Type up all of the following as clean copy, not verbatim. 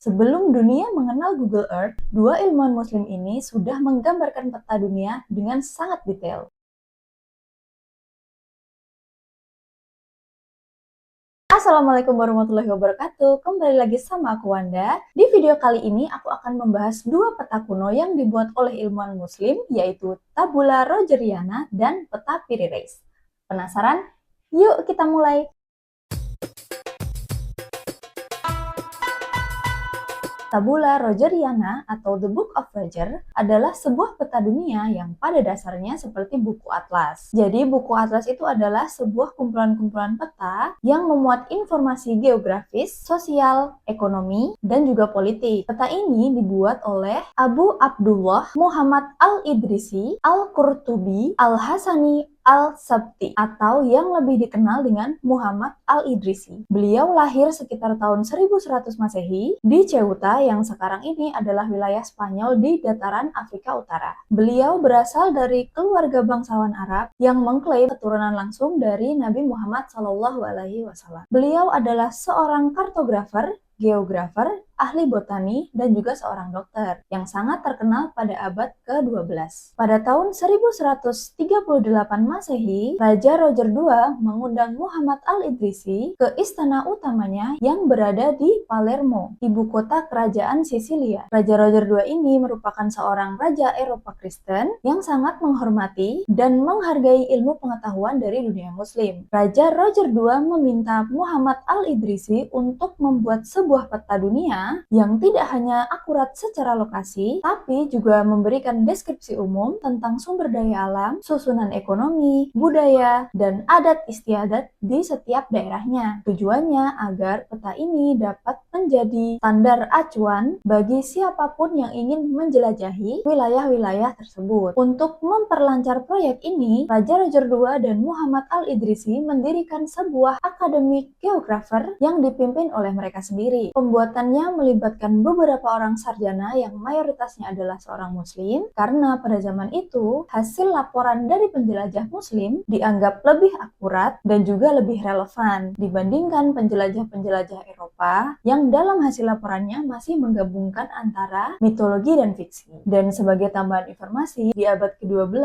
Sebelum dunia mengenal Google Earth, dua ilmuwan muslim ini sudah menggambarkan peta dunia dengan sangat detail. Assalamualaikum warahmatullahi wabarakatuh. Kembali lagi sama aku Wanda. Di video kali ini aku akan membahas dua peta kuno yang dibuat oleh ilmuwan muslim, yaitu Tabula Rogeriana dan peta Piri Reis. Penasaran? Yuk kita mulai. Tabula Rogeriana atau The Book of Roger adalah sebuah peta dunia yang pada dasarnya seperti buku atlas. Jadi buku atlas itu adalah sebuah kumpulan-kumpulan peta yang memuat informasi geografis, sosial, ekonomi, dan juga politik. Peta ini dibuat oleh Abu Abdullah Muhammad Al-Idrisi, Al-Qurtubi, Al-Hasani, Al-Sabti atau yang lebih dikenal dengan Muhammad Al-Idrisi. Beliau lahir sekitar tahun 1100 Masehi di Ceuta yang sekarang ini adalah wilayah Spanyol di dataran Afrika Utara. Beliau berasal dari keluarga bangsawan Arab yang mengklaim keturunan langsung dari Nabi Muhammad SAW. Beliau adalah seorang kartografer, geografer, ahli botani, dan juga seorang dokter yang sangat terkenal pada abad ke-12. Pada tahun 1138 Masehi, Raja Roger II mengundang Muhammad Al-Idrisi ke istana utamanya yang berada di Palermo, ibu kota kerajaan Sisilia. Raja Roger II ini merupakan seorang raja Eropa Kristen yang sangat menghormati dan menghargai ilmu pengetahuan dari dunia muslim. Raja Roger II meminta Muhammad Al-Idrisi untuk membuat sebuah peta dunia yang tidak hanya akurat secara lokasi, tapi juga memberikan deskripsi umum tentang sumber daya alam, susunan ekonomi, budaya, dan adat istiadat di setiap daerahnya. Tujuannya agar peta ini dapat menjadi standar acuan bagi siapapun yang ingin menjelajahi wilayah-wilayah tersebut. Untuk memperlancar proyek ini, Raja Roger II dan Muhammad Al-Idrisi mendirikan sebuah akademi geografer yang dipimpin oleh mereka sendiri. Pembuatannya melibatkan beberapa orang sarjana yang mayoritasnya adalah seorang muslim, karena pada zaman itu hasil laporan dari penjelajah muslim dianggap lebih akurat dan juga lebih relevan dibandingkan penjelajah-penjelajah Eropa yang dalam hasil laporannya masih menggabungkan antara mitologi dan fiksi. Dan sebagai tambahan informasi, di abad ke-12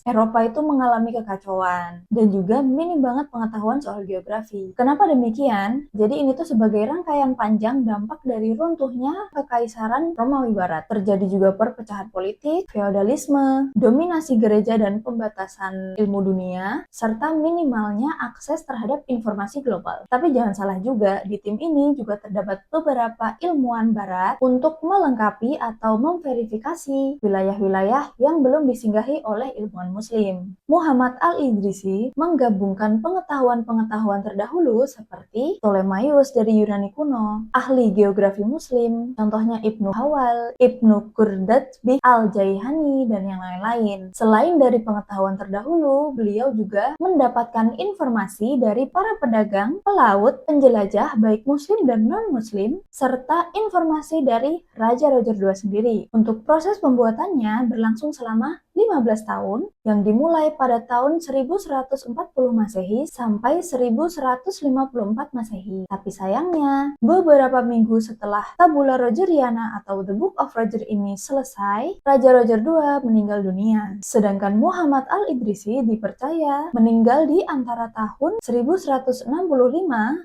Eropa itu mengalami kekacauan dan juga minim banget pengetahuan soal geografi. Kenapa demikian? Jadi ini tuh sebagai rangkaian panjang dampak dari runtuhnya Kekaisaran Romawi Barat. Terjadi juga perpecahan politik, feodalisme, dominasi gereja dan pembatasan ilmu dunia, serta minimalnya akses terhadap informasi global. Tapi jangan salah juga, di tim ini juga terdapat beberapa ilmuwan barat untuk melengkapi atau memverifikasi wilayah-wilayah yang belum disinggahi oleh ilmuwan muslim. Muhammad Al-Idrisi menggabungkan pengetahuan-pengetahuan terdahulu seperti Ptolemaios dari Yunani kuno, ahli geografi muslim, contohnya Ibnu Hawal, Ibnu Qurdatbi, Al-Jaihani, dan yang lain-lain. Selain dari pengetahuan terdahulu, beliau juga mendapatkan informasi dari para pedagang, pelaut, penjelajah baik muslim dan non-muslim, serta informasi dari Raja Roger II sendiri. Untuk proses pembuatannya berlangsung selama 15 tahun yang dimulai pada tahun 1140 Masehi sampai 1154 Masehi. Tapi sayangnya, beberapa minggu setelah Tabula Rogeriana atau The Book of Roger ini selesai, Raja Roger II meninggal dunia. Sedangkan Muhammad Al-Idrisi dipercaya meninggal di antara tahun 1165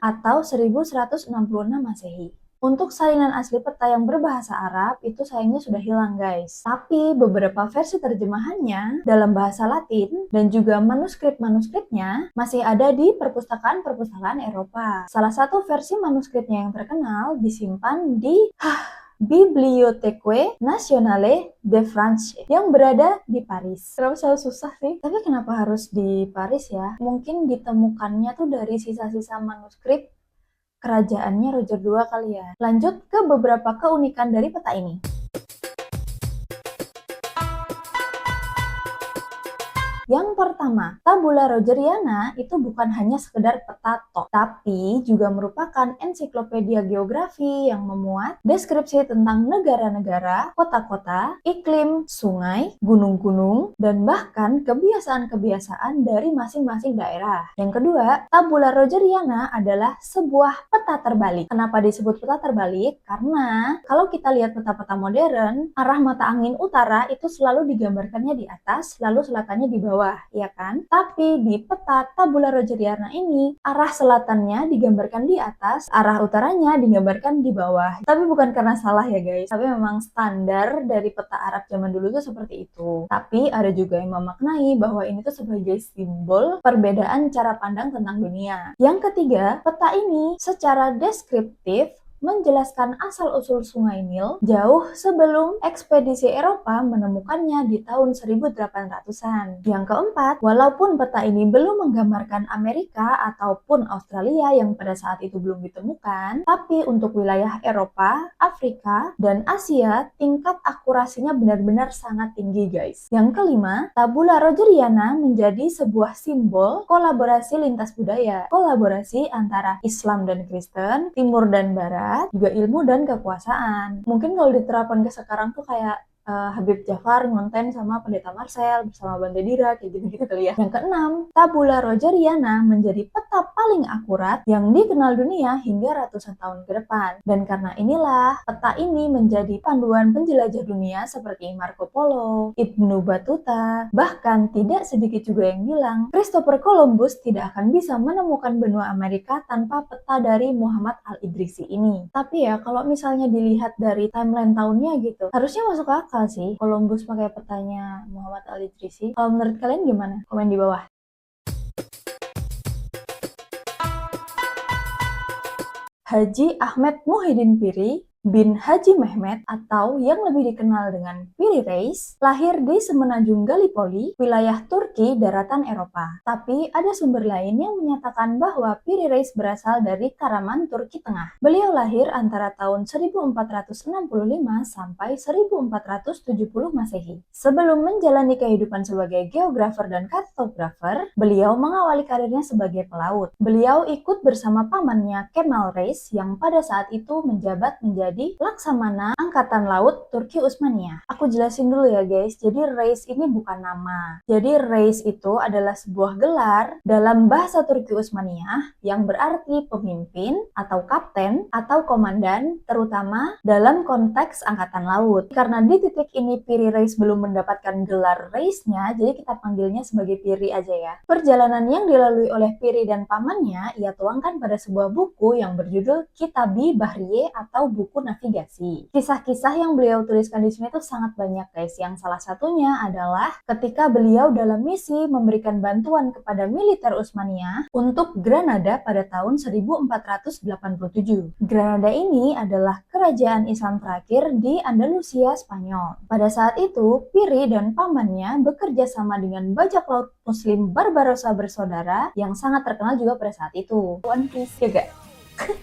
atau 1166 Masehi. Untuk salinan asli peta yang berbahasa Arab itu sayangnya sudah hilang guys. Tapi beberapa versi terjemahannya dalam bahasa Latin dan juga manuskrip-manuskripnya masih ada di perpustakaan-perpustakaan Eropa. Salah satu versi manuskripnya yang terkenal disimpan di Bibliothèque Nationale de France yang berada di Paris. Kenapa selalu susah sih? Tapi kenapa harus di Paris ya? Mungkin ditemukannya tuh dari sisa-sisa manuskrip kerajaannya Roger II kali ya. Lanjut ke beberapa keunikan dari peta ini. Yang pertama, tabula rogeriana itu bukan hanya sekedar peta tok, tapi juga merupakan ensiklopedia geografi yang memuat deskripsi tentang negara-negara, kota-kota, iklim, sungai, gunung-gunung, dan bahkan kebiasaan-kebiasaan dari masing-masing daerah. Yang kedua, tabula rogeriana adalah sebuah peta terbalik. Kenapa disebut peta terbalik? Karena kalau kita lihat peta-peta modern, arah mata angin utara itu selalu digambarkannya di atas, lalu selatannya di bawah, ya kan? Tapi di peta tabula rogeriana ini, arah selatannya digambarkan di atas, arah utaranya digambarkan di bawah. Tapi bukan karena salah ya guys, tapi memang standar dari peta Arab zaman dulu tuh seperti itu. Tapi ada juga yang memaknai bahwa ini tuh sebagai simbol perbedaan cara pandang tentang dunia. Yang ketiga, peta ini secara deskriptif menjelaskan asal-usul Sungai Nil jauh sebelum ekspedisi Eropa menemukannya di tahun 1800-an. Yang keempat, walaupun peta ini belum menggambarkan Amerika ataupun Australia yang pada saat itu belum ditemukan, tapi untuk wilayah Eropa, Afrika, dan Asia, tingkat akurasinya benar-benar sangat tinggi guys. Yang kelima, tabula rogeriana menjadi sebuah simbol kolaborasi lintas budaya, kolaborasi antara Islam dan Kristen, Timur dan Barat, juga ilmu dan kekuasaan. Mungkin kalau diterapkan ke sekarang tuh kayak Habib Jafar ngonten sama Pendeta Marcel bersama Bante Dira, kayak gitu-gitu kali ya. Yang keenam, tabula rogeriana menjadi peta paling akurat yang dikenal dunia hingga ratusan tahun ke depan. Dan karena inilah peta ini menjadi panduan penjelajah dunia seperti Marco Polo, Ibnu Battuta, bahkan tidak sedikit juga yang bilang Christopher Columbus tidak akan bisa menemukan benua Amerika tanpa peta dari Muhammad Al-Idrisi ini. Tapi ya kalau misalnya dilihat dari timeline tahunnya gitu, harusnya masuk akal sih Columbus pakai petanya Muhammad Al-Idrisi. Kalau menurut kalian gimana? Komen di bawah. Haji Ahmed Muhyiddin Piri bin Haji Mehmet atau yang lebih dikenal dengan Piri Reis lahir di Semenanjung Gallipoli, wilayah Turki daratan Eropa. Tapi ada sumber lain yang menyatakan bahwa Piri Reis berasal dari Karaman, Turki Tengah. Beliau lahir antara tahun 1465 sampai 1470 Masehi. Sebelum menjalani kehidupan sebagai geografer dan kartografer, beliau mengawali karirnya sebagai pelaut. Beliau ikut bersama pamannya Kemal Reis yang pada saat itu menjabat menjadi Laksamana Angkatan Laut Turki Utsmaniyah. Aku jelasin dulu ya guys, jadi Reis ini bukan nama. Jadi Reis itu adalah sebuah gelar dalam bahasa Turki Utsmaniyah yang berarti pemimpin atau kapten atau komandan, terutama dalam konteks Angkatan Laut. Karena di titik ini Piri Reis belum mendapatkan gelar Reisnya, jadi kita panggilnya sebagai Piri aja ya. Perjalanan yang dilalui oleh Piri dan pamannya ia tuangkan pada sebuah buku yang berjudul Kitabi Bahriye atau buku navigasi. Kisah-kisah yang beliau tuliskan di sini tuh sangat banyak guys. Yang salah satunya adalah ketika beliau dalam misi memberikan bantuan kepada militer Utsmaniyah untuk Granada pada tahun 1487. Granada ini adalah kerajaan Islam terakhir di Andalusia, Spanyol. Pada saat itu, Piri dan pamannya bekerja sama dengan bajak laut Muslim Barbarossa bersaudara yang sangat terkenal juga pada saat itu. One Piece ya gak?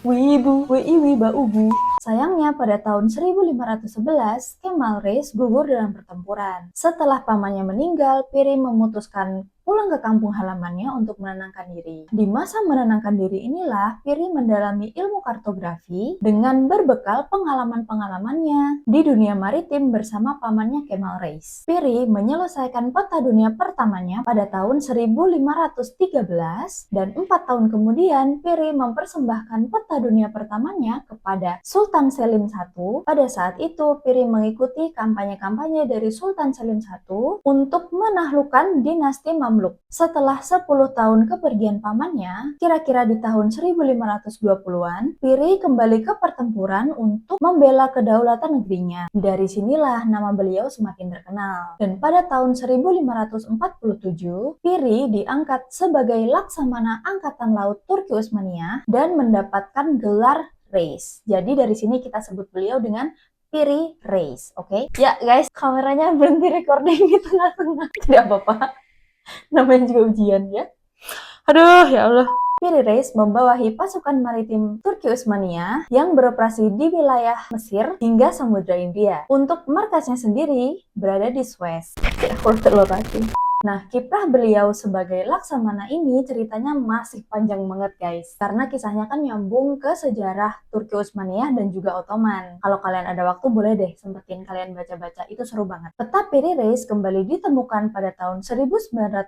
Wibu, wiba ubu. Sayangnya pada tahun 1511, Kemal Reis gugur dalam pertempuran. Setelah pamannya meninggal, Piri memutuskan pulang ke kampung halamannya untuk menenangkan diri. Di masa menenangkan diri inilah, Piri mendalami ilmu kartografi dengan berbekal pengalaman-pengalamannya di dunia maritim bersama pamannya Kemal Reis. Piri menyelesaikan peta dunia pertamanya pada tahun 1513 dan 4 tahun kemudian Piri mempersembahkan peta dunia pertamanya kepada Sultan Selim I. Pada saat itu, Piri mengikuti kampanye-kampanye dari Sultan Selim I untuk menaklukkan dinasti Mamluk. Setelah 10 tahun kepergian pamannya, kira-kira di tahun 1520-an, Piri kembali ke pertempuran untuk membela kedaulatan negerinya. Dari sinilah nama beliau semakin terkenal. Dan pada tahun 1547, Piri diangkat sebagai Laksamana Angkatan Laut Turki Utsmaniyah dan mendapatkan gelar Reis. Jadi dari sini kita sebut beliau dengan Piri Reis, oke? Ya guys, kameranya berhenti recording di tengah-tengah. Tidak apa-apa. Namanya juga ujian ya. Aduh, ya Allah. Piri Reis membawahi pasukan maritim Turki Utsmaniyah yang beroperasi di wilayah Mesir hingga Samudra India. Untuk markasnya sendiri berada di Suez. Aku terlalu Nah, kiprah beliau sebagai Laksamana ini ceritanya masih panjang banget guys. Karena kisahnya kan nyambung ke sejarah Turki Utsmaniyah dan juga Ottoman. Kalau kalian ada waktu boleh deh sempetin kalian baca-baca, itu seru banget. Peta Piri Reis kembali ditemukan pada tahun 1929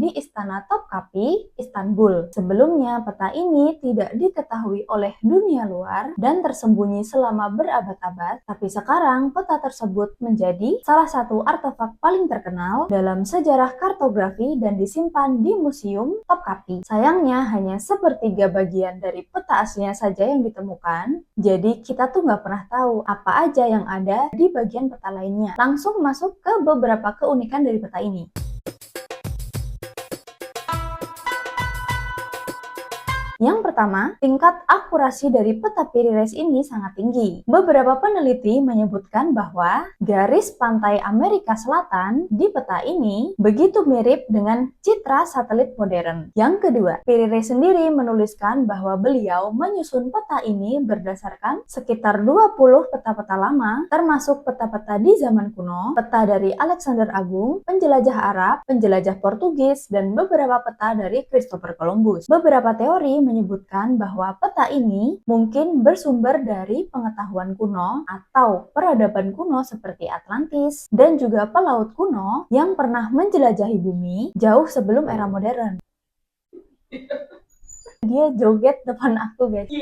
di Istana Topkapi, Istanbul. Sebelumnya peta ini tidak diketahui oleh dunia luar dan tersembunyi selama berabad-abad, tapi sekarang peta tersebut menjadi salah satu artefak paling terkenal dalam sejarah kartografi dan disimpan di Museum Topkapi. Sayangnya hanya sepertiga bagian dari peta aslinya saja yang ditemukan, jadi kita tuh nggak pernah tahu apa aja yang ada di bagian peta lainnya. Langsung masuk ke beberapa keunikan dari peta ini. Yang pertama, tingkat akurasi dari peta Piri Reis ini sangat tinggi. Beberapa peneliti menyebutkan bahwa garis pantai Amerika Selatan di peta ini begitu mirip dengan citra satelit modern. Yang kedua, Piri Reis sendiri menuliskan bahwa beliau menyusun peta ini berdasarkan sekitar 20 peta-peta lama, termasuk peta-peta di zaman kuno, peta dari Alexander Agung, penjelajah Arab, penjelajah Portugis, dan beberapa peta dari Christopher Columbus. Beberapa teori menyebutkan bahwa peta ini mungkin bersumber dari pengetahuan kuno atau peradaban kuno seperti Atlantis dan juga pelaut kuno yang pernah menjelajahi bumi jauh sebelum era modern. Dia joget depan aku guys.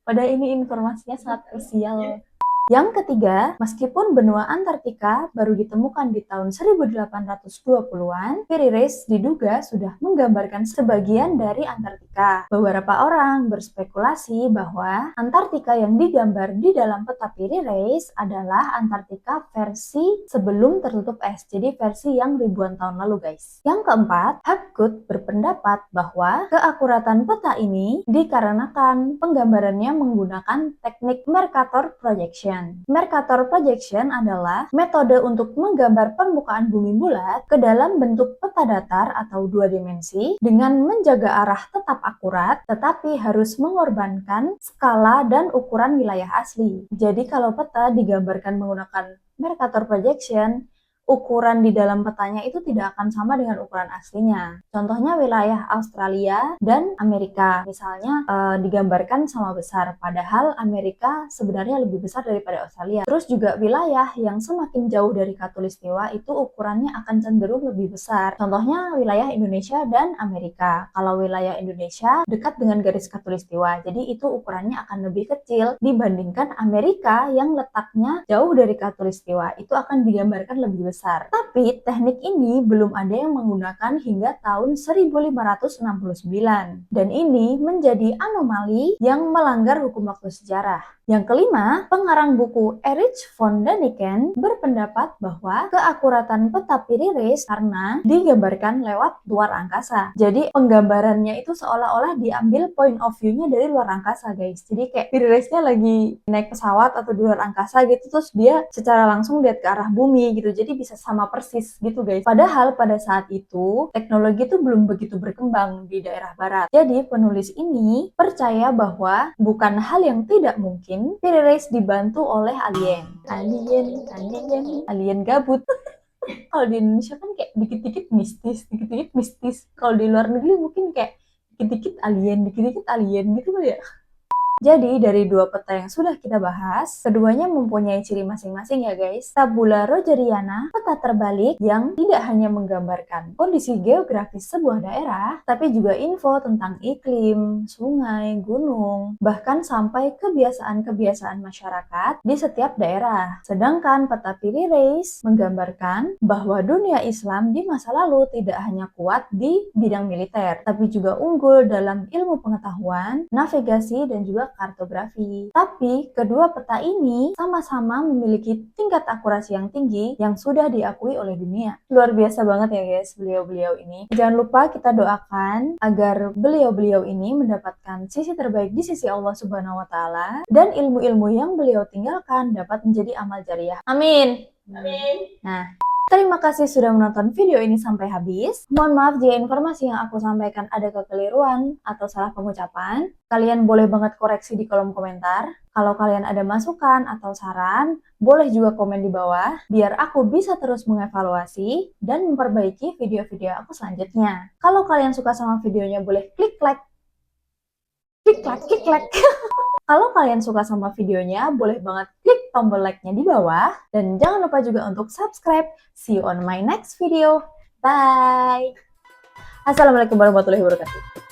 Padahal ini informasinya sangat krusial. Yang ketiga, meskipun benua Antartika baru ditemukan di tahun 1820-an, Piri Reis diduga sudah menggambarkan sebagian dari Antartika. Beberapa orang berspekulasi bahwa Antartika yang digambar di dalam peta Piri Reis adalah Antartika versi sebelum tertutup es, jadi versi yang ribuan tahun lalu guys. Yang keempat, Hapgood berpendapat bahwa keakuratan peta ini dikarenakan penggambarannya menggunakan teknik Mercator Projection. Mercator Projection adalah metode untuk menggambar permukaan bumi bulat ke dalam bentuk peta datar atau dua dimensi dengan menjaga arah tetap akurat, tetapi harus mengorbankan skala dan ukuran wilayah asli. Jadi kalau peta digambarkan menggunakan Mercator Projection, ukuran di dalam petanya itu tidak akan sama dengan ukuran aslinya. Contohnya wilayah Australia dan Amerika. Misalnya digambarkan sama besar, padahal Amerika sebenarnya lebih besar daripada Australia. Terus juga wilayah yang semakin jauh dari Khatulistiwa itu ukurannya akan cenderung lebih besar. Contohnya wilayah Indonesia dan Amerika. Kalau wilayah Indonesia dekat dengan garis Khatulistiwa, jadi itu ukurannya akan lebih kecil dibandingkan Amerika yang letaknya jauh dari Khatulistiwa. Itu akan digambarkan lebih besar. Tapi teknik ini belum ada yang menggunakan hingga tahun 1569. Dan ini menjadi anomali yang melanggar hukum waktu sejarah. Yang kelima, pengarang buku Erich von Däniken berpendapat bahwa keakuratan peta Piri Reis karena digambarkan lewat luar angkasa. Jadi penggambarannya itu seolah-olah diambil point of view-nya dari luar angkasa guys. Jadi kayak Piri Reisnya lagi naik pesawat atau di luar angkasa gitu, terus dia secara langsung lihat ke arah bumi gitu. Jadi bisa sama persis gitu guys. Padahal pada saat itu teknologi itu belum begitu berkembang di daerah barat. Jadi penulis ini percaya bahwa bukan hal yang tidak mungkin Piri Reis dibantu oleh alien gabut. Kalau di Indonesia kan kayak dikit-dikit mistis. Kalau di luar negeri mungkin kayak dikit-dikit alien gitu kali ya. Jadi dari dua peta yang sudah kita bahas, keduanya mempunyai ciri masing-masing ya guys. Tabula Rogeriana, peta terbalik yang tidak hanya menggambarkan kondisi geografis sebuah daerah, tapi juga info tentang iklim, sungai, gunung, bahkan sampai kebiasaan-kebiasaan masyarakat di setiap daerah. Sedangkan peta Piri Reis menggambarkan bahwa dunia Islam di masa lalu tidak hanya kuat di bidang militer, tapi juga unggul dalam ilmu pengetahuan, navigasi, dan juga kartografi. Tapi kedua peta ini sama-sama memiliki tingkat akurasi yang tinggi yang sudah diakui oleh dunia. Luar biasa banget ya guys beliau-beliau ini. Jangan lupa kita doakan agar beliau-beliau ini mendapatkan sisi terbaik di sisi Allah Subhanahu wa taala dan ilmu-ilmu yang beliau tinggalkan dapat menjadi amal jariah. Amin. Amin. Nah, Terima kasih sudah menonton video ini sampai habis. Mohon maaf jika informasi yang aku sampaikan ada kekeliruan atau salah pengucapan. Kalian boleh banget koreksi di kolom komentar. Kalau kalian ada masukan atau saran, boleh juga komen di bawah, biar aku bisa terus mengevaluasi dan memperbaiki video-video aku selanjutnya. Kalau kalian suka sama videonya, boleh klik like. Klik like, klik like. Kalau kalian suka sama videonya, boleh banget klik tombol like-nya di bawah. Dan jangan lupa juga untuk subscribe. See you on my next video. Bye! Assalamualaikum warahmatullahi wabarakatuh.